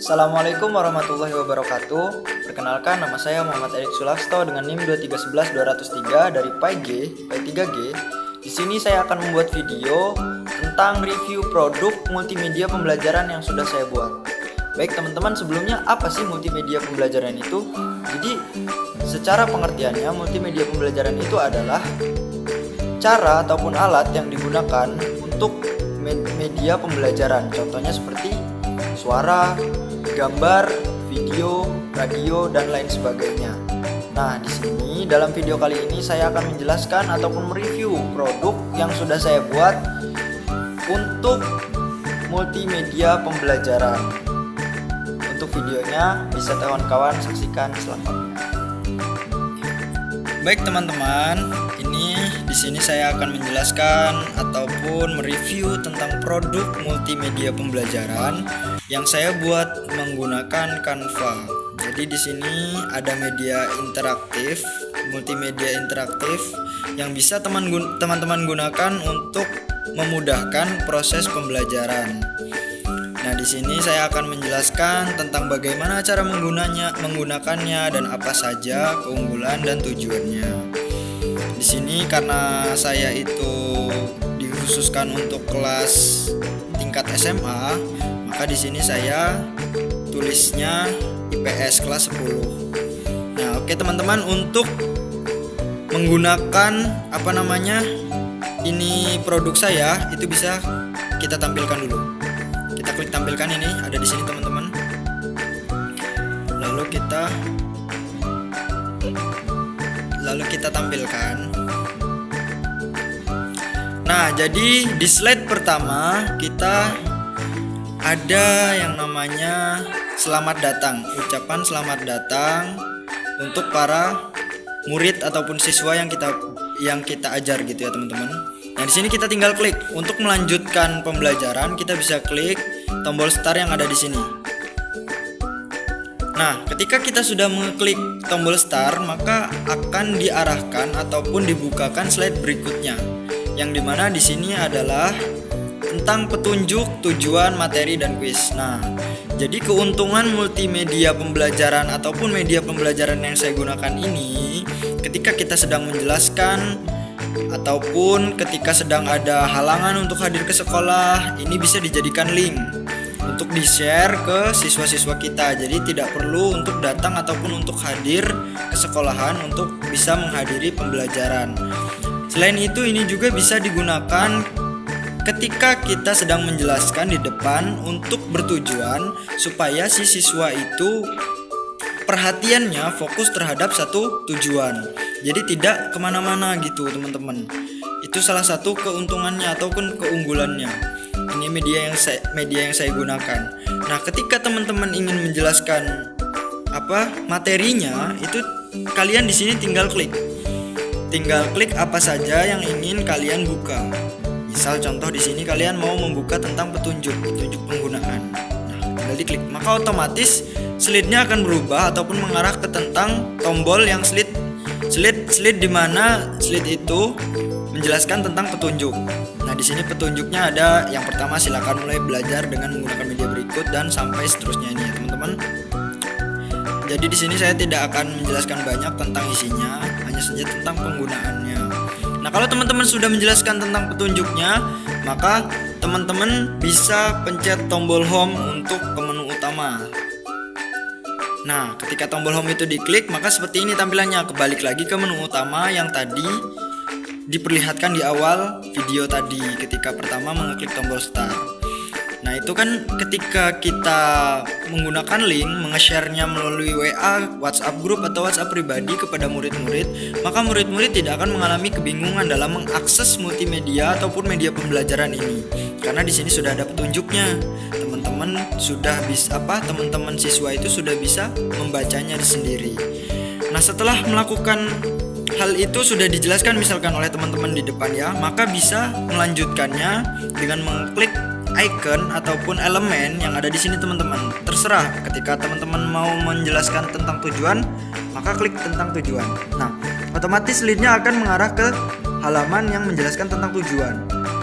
Assalamualaikum warahmatullahi wabarakatuh. Perkenalkan, nama saya Muhammad Erik Sulaksto dengan NIM 2311203 dari PAIG, P3G. Di sini saya akan membuat video tentang review produk multimedia pembelajaran yang sudah saya buat. Baik teman-teman, sebelumnya apa sih multimedia pembelajaran itu? Jadi, secara pengertiannya multimedia pembelajaran itu adalah cara ataupun alat yang digunakan untuk media pembelajaran. Contohnya seperti suara, gambar, video, radio, dan lain sebagainya. Nah, di sini dalam video kali ini saya akan menjelaskan ataupun mereview produk yang sudah saya buat untuk multimedia pembelajaran. Untuk videonya bisa kawan-kawan saksikan selengkapnya. Baik teman-teman, di sini saya akan menjelaskan ataupun mereview tentang produk multimedia pembelajaran yang saya buat menggunakan Canva. Jadi di sini ada media interaktif, multimedia interaktif yang bisa teman-teman gunakan untuk memudahkan proses pembelajaran. Nah, di sini saya akan menjelaskan tentang bagaimana cara menggunakannya dan apa saja keunggulan dan tujuannya. Di sini karena saya itu dikhususkan untuk kelas tingkat SMA, maka di sini saya tulisnya IPS kelas 10. Nah, oke teman-teman, untuk menggunakan ini produk saya itu bisa kita tampilkan dulu. Kita klik tampilkan, ini ada di sini teman-teman. Lalu kita tampilkan. Nah, jadi di slide pertama kita ada yang namanya selamat datang, ucapan selamat datang untuk para murid ataupun siswa yang kita ajar gitu ya teman-teman. Nah, di sini kita tinggal klik. Untuk melanjutkan pembelajaran kita bisa klik tombol start yang ada di sini. Nah, ketika kita sudah mengklik tombol start, maka akan diarahkan ataupun dibukakan slide berikutnya, yang dimana di sini adalah tentang petunjuk, tujuan, materi, dan kuis. Nah, jadi keuntungan multimedia pembelajaran ataupun media pembelajaran yang saya gunakan ini, ketika kita sedang menjelaskan ataupun ketika sedang ada halangan untuk hadir ke sekolah, ini bisa dijadikan link untuk di-share ke siswa-siswa kita. Jadi tidak perlu untuk datang ataupun untuk hadir ke sekolahan untuk bisa menghadiri pembelajaran. Selain itu, ini juga bisa digunakan ketika kita sedang menjelaskan di depan untuk bertujuan supaya si siswa itu perhatiannya fokus terhadap satu tujuan. Jadi tidak kemana-mana gitu teman-teman. Itu salah satu keuntungannya ataupun keunggulannya. Ini media yang saya gunakan. Nah, ketika teman-teman ingin menjelaskan materinya, itu kalian di sini tinggal klik apa saja yang ingin kalian buka. Misal contoh di sini kalian mau membuka tentang petunjuk penggunaan. Nah, tinggal diklik, maka otomatis slide-nya akan berubah ataupun mengarah ke tentang tombol yang slide di mana slide itu menjelaskan tentang petunjuk. Nah, di sini petunjuknya ada yang pertama, silakan mulai belajar dengan menggunakan media berikut dan sampai seterusnya ini ya teman-teman. Jadi di sini saya tidak akan menjelaskan banyak tentang isinya, hanya saja tentang penggunaannya. Nah, kalau teman-teman sudah menjelaskan tentang petunjuknya, maka teman-teman bisa pencet tombol home untuk ke menu utama. Nah, ketika tombol home itu diklik, maka seperti ini tampilannya. Kebalik lagi ke menu utama yang tadi diperlihatkan di awal video tadi ketika pertama mengeklik tombol start. Nah, itu kan ketika kita menggunakan link, menge-share-nya melalui WA, WhatsApp group atau WhatsApp pribadi kepada murid-murid, maka murid-murid tidak akan mengalami kebingungan dalam mengakses multimedia ataupun media pembelajaran ini. Karena di sini sudah ada petunjuknya. Teman-teman siswa itu sudah bisa membacanya sendiri. Nah, setelah melakukan hal itu sudah dijelaskan misalkan oleh teman-teman di depan ya, maka bisa melanjutkannya dengan mengklik icon ataupun elemen yang ada di sini teman-teman. Terserah, ketika teman-teman mau menjelaskan tentang tujuan, maka klik tentang tujuan. Nah, otomatis slide-nya akan mengarah ke halaman yang menjelaskan tentang tujuan.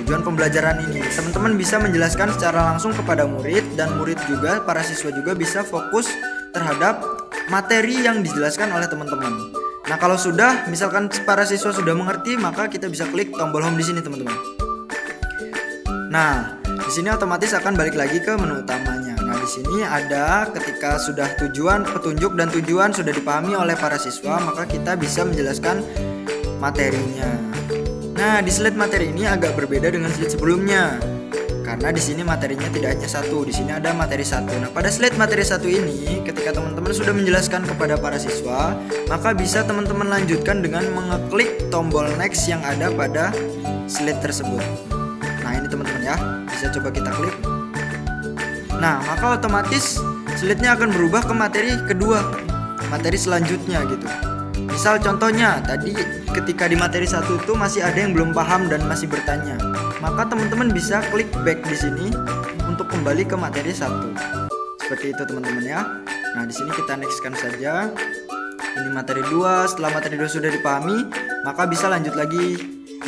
tujuan pembelajaran ini. Teman-teman bisa menjelaskan secara langsung kepada murid, dan murid juga, para siswa juga bisa fokus terhadap materi yang dijelaskan oleh teman-teman. Nah, kalau sudah, misalkan para siswa sudah mengerti, maka kita bisa klik tombol home di sini, teman-teman. Nah, di sini otomatis akan balik lagi ke menu utamanya. Nah, di sini ada ketika sudah tujuan, petunjuk dan tujuan sudah dipahami oleh para siswa, maka kita bisa menjelaskan materinya. Nah, di slide materi ini agak berbeda dengan slide sebelumnya. Karena di sini materinya tidak hanya satu, di sini ada materi satu. Nah, pada slide materi satu ini, ketika teman-teman sudah menjelaskan kepada para siswa, maka bisa teman-teman lanjutkan dengan mengeklik tombol next yang ada pada slide tersebut. Nah, ini teman-teman ya, bisa coba kita klik. Nah, maka otomatis slide-nya akan berubah ke materi kedua, materi selanjutnya gitu. Misal contohnya, tadi ketika di materi satu itu masih ada yang belum paham dan masih bertanya, maka teman-teman bisa klik back di sini untuk kembali ke materi satu. Seperti itu teman-teman ya. Nah, di sini kita nextkan saja. Ini materi 2, setelah materi 2 sudah dipahami, maka bisa lanjut lagi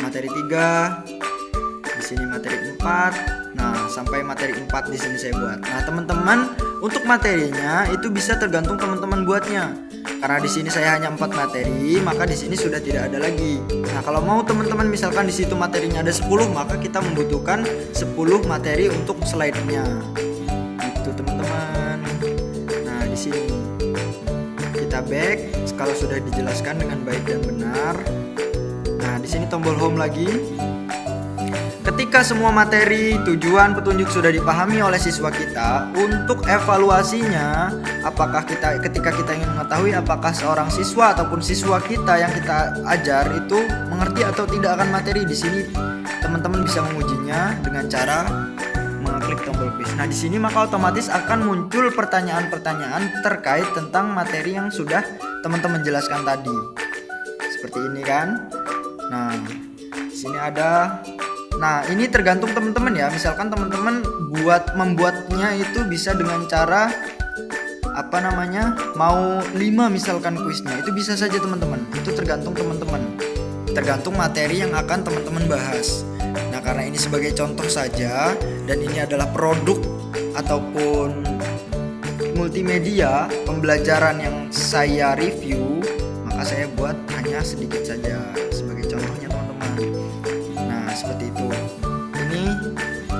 materi 3. Di sini materi 4. Nah, sampai materi 4 di sini saya buat. Nah, teman-teman, untuk materinya itu bisa tergantung teman-teman buatnya. Karena di sini saya hanya 4 materi, maka di sini sudah tidak ada lagi. Nah, kalau mau teman-teman misalkan di situ materinya ada 10, maka kita membutuhkan 10 materi untuk slide-nya. Itu teman-teman. Nah, di sini kita back kalau sudah dijelaskan dengan baik dan benar. Nah, di sini tombol home lagi. Ketika semua materi, tujuan, petunjuk sudah dipahami oleh siswa kita, untuk evaluasinya, apakah ketika kita ingin mengetahui apakah seorang siswa ataupun siswa kita yang kita ajar itu mengerti atau tidak akan materi, di sini teman-teman bisa mengujinya dengan cara mengklik tombol quiz. Nah, di sini maka otomatis akan muncul pertanyaan-pertanyaan terkait tentang materi yang sudah teman-teman jelaskan tadi. Seperti ini kan. Nah, di sini ada. Nah, ini tergantung teman-teman ya. Misalkan teman-teman membuatnya itu bisa dengan cara mau 5 misalkan kuisnya. Itu bisa saja teman-teman. Itu tergantung teman-teman. Tergantung materi yang akan teman-teman bahas. Nah, karena ini sebagai contoh saja dan ini adalah produk ataupun multimedia pembelajaran yang saya review, maka saya buat hanya sedikit saja sebagai contohnya teman-teman. Nah, seperti itu. Ini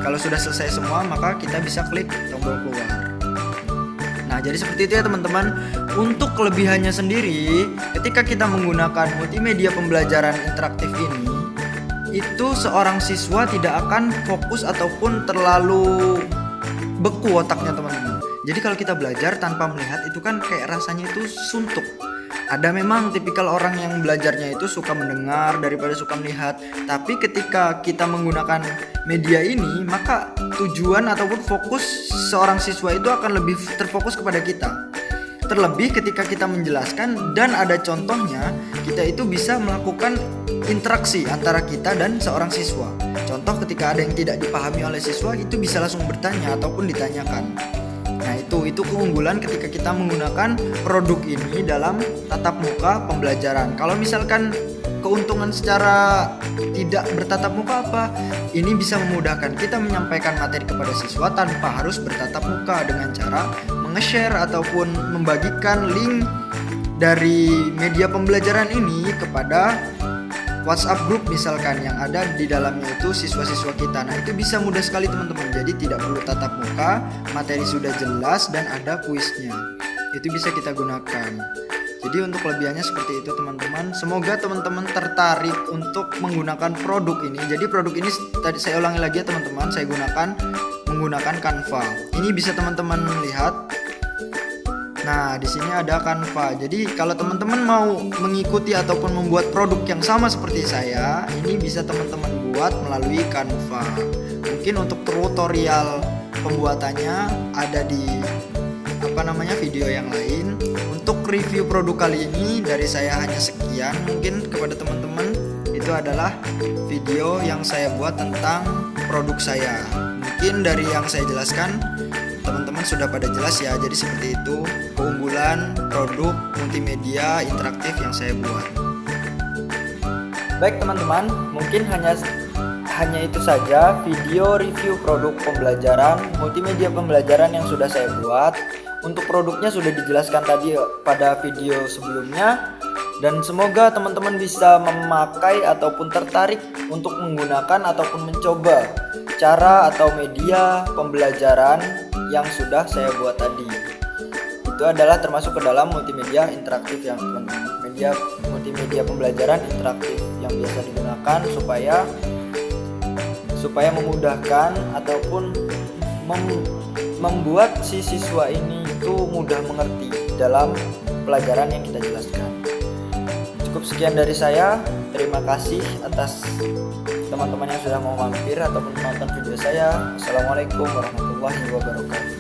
kalau sudah selesai semua, maka kita bisa klik tombol keluar. Nah, jadi seperti itu ya teman-teman. Untuk kelebihannya sendiri, ketika kita menggunakan multimedia pembelajaran interaktif ini, itu seorang siswa tidak akan fokus ataupun terlalu beku otaknya teman-teman. Jadi kalau kita belajar tanpa melihat itu kan kayak rasanya itu suntuk. Ada memang tipikal orang yang belajarnya itu suka mendengar daripada suka melihat. Tapi ketika kita menggunakan media ini, maka tujuan ataupun fokus seorang siswa itu akan lebih terfokus kepada kita. Terlebih ketika kita menjelaskan dan ada contohnya, kita itu bisa melakukan interaksi antara kita dan seorang siswa. Contoh ketika ada yang tidak dipahami oleh siswa, itu bisa langsung bertanya ataupun ditanyakan. Nah, itu keunggulan ketika kita menggunakan produk ini dalam tatap muka pembelajaran. Kalau misalkan keuntungan secara tidak bertatap muka apa? Ini bisa memudahkan kita menyampaikan materi kepada siswa tanpa harus bertatap muka dengan cara nge-share ataupun membagikan link dari media pembelajaran ini kepada WhatsApp group misalkan yang ada di dalamnya itu siswa-siswa kita. Nah, itu bisa mudah sekali teman-teman. Jadi tidak perlu tatap muka, materi sudah jelas dan ada kuisnya. Itu bisa kita gunakan. Jadi untuk kelebihannya seperti itu teman-teman. Semoga teman-teman tertarik untuk menggunakan produk ini. Jadi produk ini tadi saya ulangi lagi ya teman-teman, saya menggunakan Canva. Ini bisa teman-teman lihat. Nah, di sini ada Canva. Jadi kalau teman-teman mau mengikuti ataupun membuat produk yang sama seperti saya, ini bisa teman-teman buat melalui Canva. Mungkin untuk tutorial pembuatannya ada di video yang lain. Untuk review produk kali ini dari saya hanya sekian. Mungkin kepada teman-teman itu adalah video yang saya buat tentang produk saya. Mungkin dari yang saya jelaskan teman-teman sudah pada jelas ya. Jadi seperti itu keunggulan produk multimedia interaktif yang saya buat. Baik teman-teman, mungkin hanya itu saja video review produk pembelajaran, multimedia pembelajaran yang sudah saya buat. Untuk produknya sudah dijelaskan tadi pada video sebelumnya, dan semoga teman-teman bisa memakai ataupun tertarik untuk menggunakan ataupun mencoba cara atau media pembelajaran yang sudah saya buat tadi. Itu adalah termasuk ke dalam multimedia interaktif yang multimedia pembelajaran interaktif yang biasa digunakan supaya memudahkan ataupun membuat si siswa ini itu mudah mengerti dalam pelajaran yang kita jelaskan. Cukup sekian dari saya. Terima kasih atas teman-teman yang sudah mau mampir ataupun menonton video saya. Assalamualaikum warahmatullahi wabarakatuh.